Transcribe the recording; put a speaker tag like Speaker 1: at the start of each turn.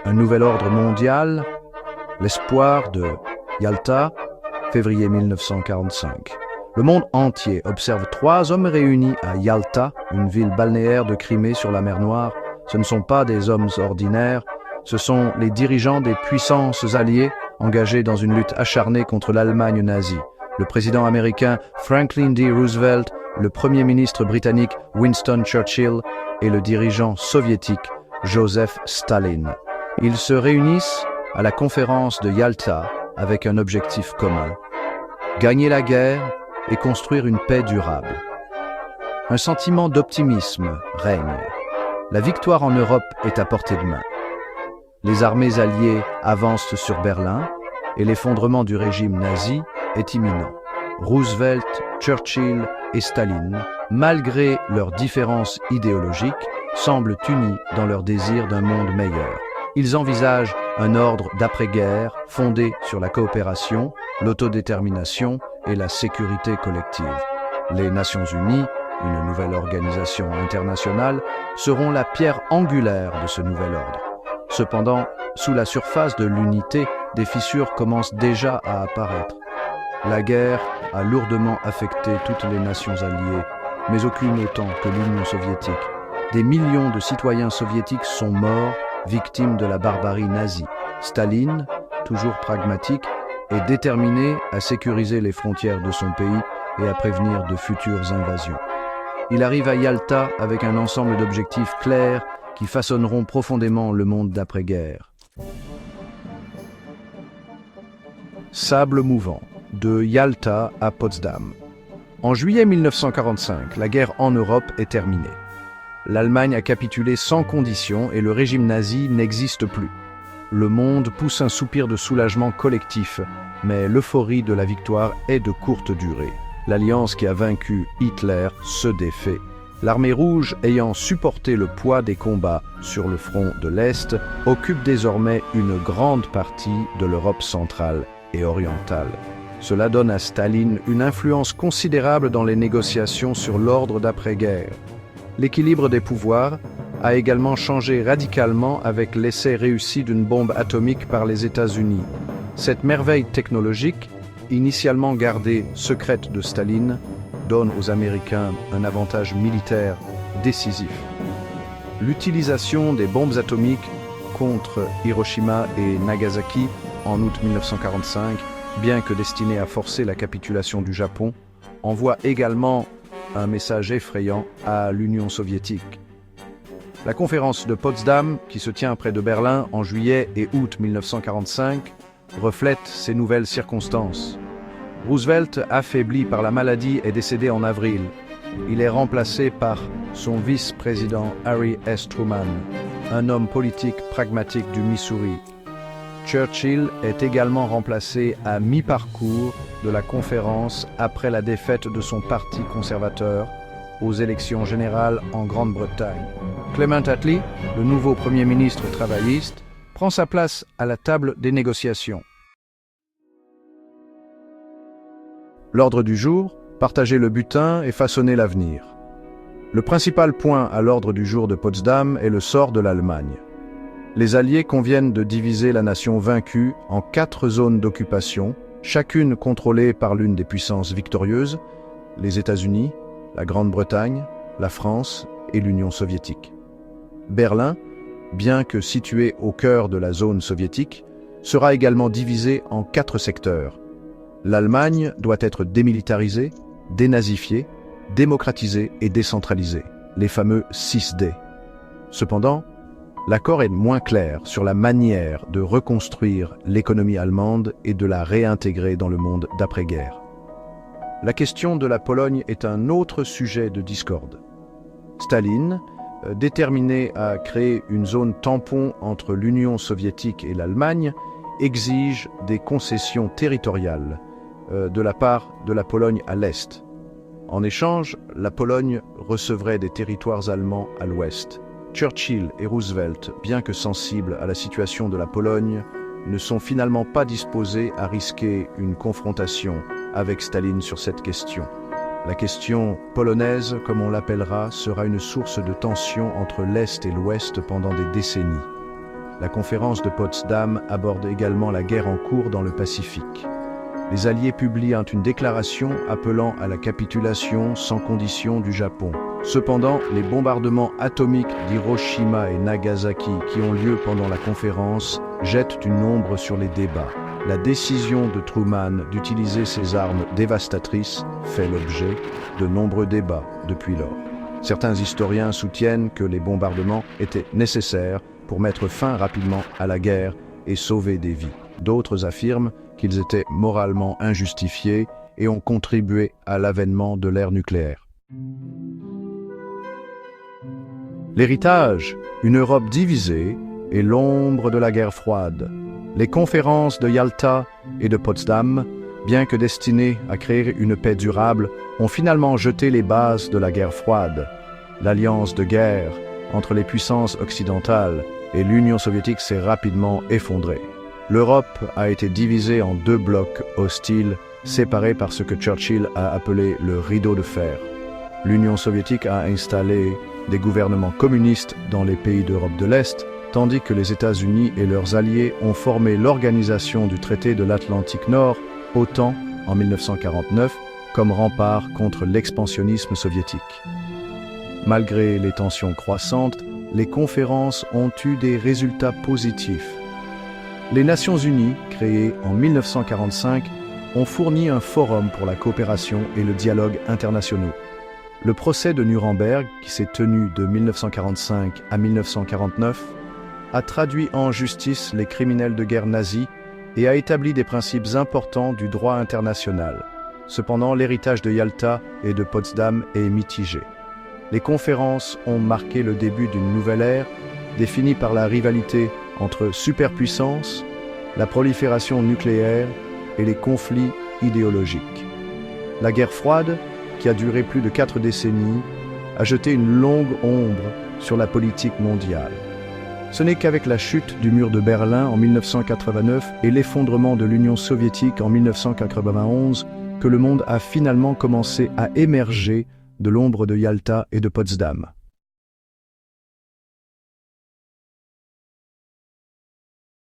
Speaker 1: Un nouvel ordre mondial, l'espoir de Yalta, février 1945. Le monde entier observe 3 hommes réunis à Yalta, une ville balnéaire de Crimée sur la mer Noire. Ce ne sont pas des hommes ordinaires, ce sont les dirigeants des puissances alliées engagés dans une lutte acharnée contre l'Allemagne nazie. Le président américain Franklin D. Roosevelt, le premier ministre britannique Winston Churchill et le dirigeant soviétique Joseph Staline. Ils se réunissent à la conférence de Yalta avec un objectif commun: gagner la guerre et construire une paix durable. Un sentiment d'optimisme règne. La victoire en Europe est à portée de main. Les armées alliées avancent sur Berlin et l'effondrement du régime nazi est imminent. Roosevelt, Churchill et Staline, malgré leurs différences idéologiques, semblent unis dans leur désir d'un monde meilleur. Ils envisagent un ordre d'après-guerre fondé sur la coopération, l'autodétermination et la sécurité collective. Les Nations Unies, une nouvelle organisation internationale, seront la pierre angulaire de ce nouvel ordre. Cependant, sous la surface de l'unité, des fissures commencent déjà à apparaître. La guerre a lourdement affecté toutes les nations alliées, mais aucune autant que l'Union soviétique. Des millions de citoyens soviétiques sont morts, victimes de la barbarie nazie. Staline, toujours pragmatique, est déterminé à sécuriser les frontières de son pays et à prévenir de futures invasions. Il arrive à Yalta avec un ensemble d'objectifs clairs qui façonneront profondément le monde d'après-guerre. Sable mouvant, de Yalta à Potsdam. En juillet 1945, la guerre en Europe est terminée. L'Allemagne a capitulé sans condition et le régime nazi n'existe plus. Le monde pousse un soupir de soulagement collectif, mais l'euphorie de la victoire est de courte durée. L'alliance qui a vaincu Hitler se défait. L'armée rouge, ayant supporté le poids des combats sur le front de l'Est, occupe désormais une grande partie de l'Europe centrale et orientale. Cela donne à Staline une influence considérable dans les négociations sur l'ordre d'après-guerre. L'équilibre des pouvoirs a également changé radicalement avec l'essai réussi d'une bombe atomique par les États-Unis. Cette merveille technologique, initialement gardée secrète de Staline, donne aux Américains un avantage militaire décisif. L'utilisation des bombes atomiques contre Hiroshima et Nagasaki en août 1945, bien que destinée à forcer la capitulation du Japon, envoie également un message effrayant à l'Union soviétique. La conférence de Potsdam, qui se tient près de Berlin en juillet et août 1945, reflète ces nouvelles circonstances. Roosevelt, affaibli par la maladie, est décédé en avril. Il est remplacé par son vice-président Harry S. Truman, un homme politique pragmatique du Missouri. Churchill est également remplacé à mi-parcours de la conférence après la défaite de son parti conservateur aux élections générales en Grande-Bretagne. Clement Attlee, le nouveau Premier ministre travailliste, prend sa place à la table des négociations. L'ordre du jour, partager le butin et façonner l'avenir. Le principal point à l'ordre du jour de Potsdam est le sort de l'Allemagne. Les Alliés conviennent de diviser la nation vaincue en 4 zones d'occupation, chacune contrôlée par l'une des puissances victorieuses, les États-Unis, la Grande-Bretagne, la France et l'Union soviétique. Berlin, bien que situé au cœur de la zone soviétique, sera également divisé en 4 secteurs. L'Allemagne doit être démilitarisée, dénazifiée, démocratisée et décentralisée, les fameux 6D. Cependant, l'accord est moins clair sur la manière de reconstruire l'économie allemande et de la réintégrer dans le monde d'après-guerre. La question de la Pologne est un autre sujet de discorde. Staline, déterminé à créer une zone tampon entre l'Union soviétique et l'Allemagne, exige des concessions territoriales de la part de la Pologne à l'Est. En échange, la Pologne recevrait des territoires allemands à l'Ouest. Churchill et Roosevelt, bien que sensibles à la situation de la Pologne, ne sont finalement pas disposés à risquer une confrontation avec Staline sur cette question. La question polonaise, comme on l'appellera, sera une source de tension entre l'Est et l'Ouest pendant des décennies. La conférence de Potsdam aborde également la guerre en cours dans le Pacifique. Les Alliés publient une déclaration appelant à la capitulation sans condition du Japon. Cependant, les bombardements atomiques d'Hiroshima et Nagasaki qui ont lieu pendant la conférence jettent une ombre sur les débats. La décision de Truman d'utiliser ces armes dévastatrices fait l'objet de nombreux débats depuis lors. Certains historiens soutiennent que les bombardements étaient nécessaires pour mettre fin rapidement à la guerre et sauver des vies. D'autres affirment qu'ils étaient moralement injustifiés et ont contribué à l'avènement de l'ère nucléaire. L'héritage, une Europe divisée, est l'ombre de la guerre froide. Les conférences de Yalta et de Potsdam, bien que destinées à créer une paix durable, ont finalement jeté les bases de la guerre froide. L'alliance de guerre entre les puissances occidentales et l'Union soviétique s'est rapidement effondrée. L'Europe a été divisée en deux blocs hostiles, séparés par ce que Churchill a appelé le rideau de fer. L'Union soviétique a installé des gouvernements communistes dans les pays d'Europe de l'Est, tandis que les États-Unis et leurs alliés ont formé l'organisation du traité de l'Atlantique Nord, OTAN, en 1949, comme rempart contre l'expansionnisme soviétique. Malgré les tensions croissantes, les conférences ont eu des résultats positifs. Les Nations Unies, créées en 1945, ont fourni un forum pour la coopération et le dialogue internationaux. Le procès de Nuremberg, qui s'est tenu de 1945 à 1949, a traduit en justice les criminels de guerre nazis et a établi des principes importants du droit international. Cependant, l'héritage de Yalta et de Potsdam est mitigé. Les conférences ont marqué le début d'une nouvelle ère, définie par la rivalité entre superpuissances, la prolifération nucléaire et les conflits idéologiques. La guerre froide, qui a duré plus de 4 décennies, a jeté une longue ombre sur la politique mondiale. Ce n'est qu'avec la chute du mur de Berlin en 1989 et l'effondrement de l'Union soviétique en 1991 que le monde a finalement commencé à émerger de l'ombre de Yalta et de Potsdam.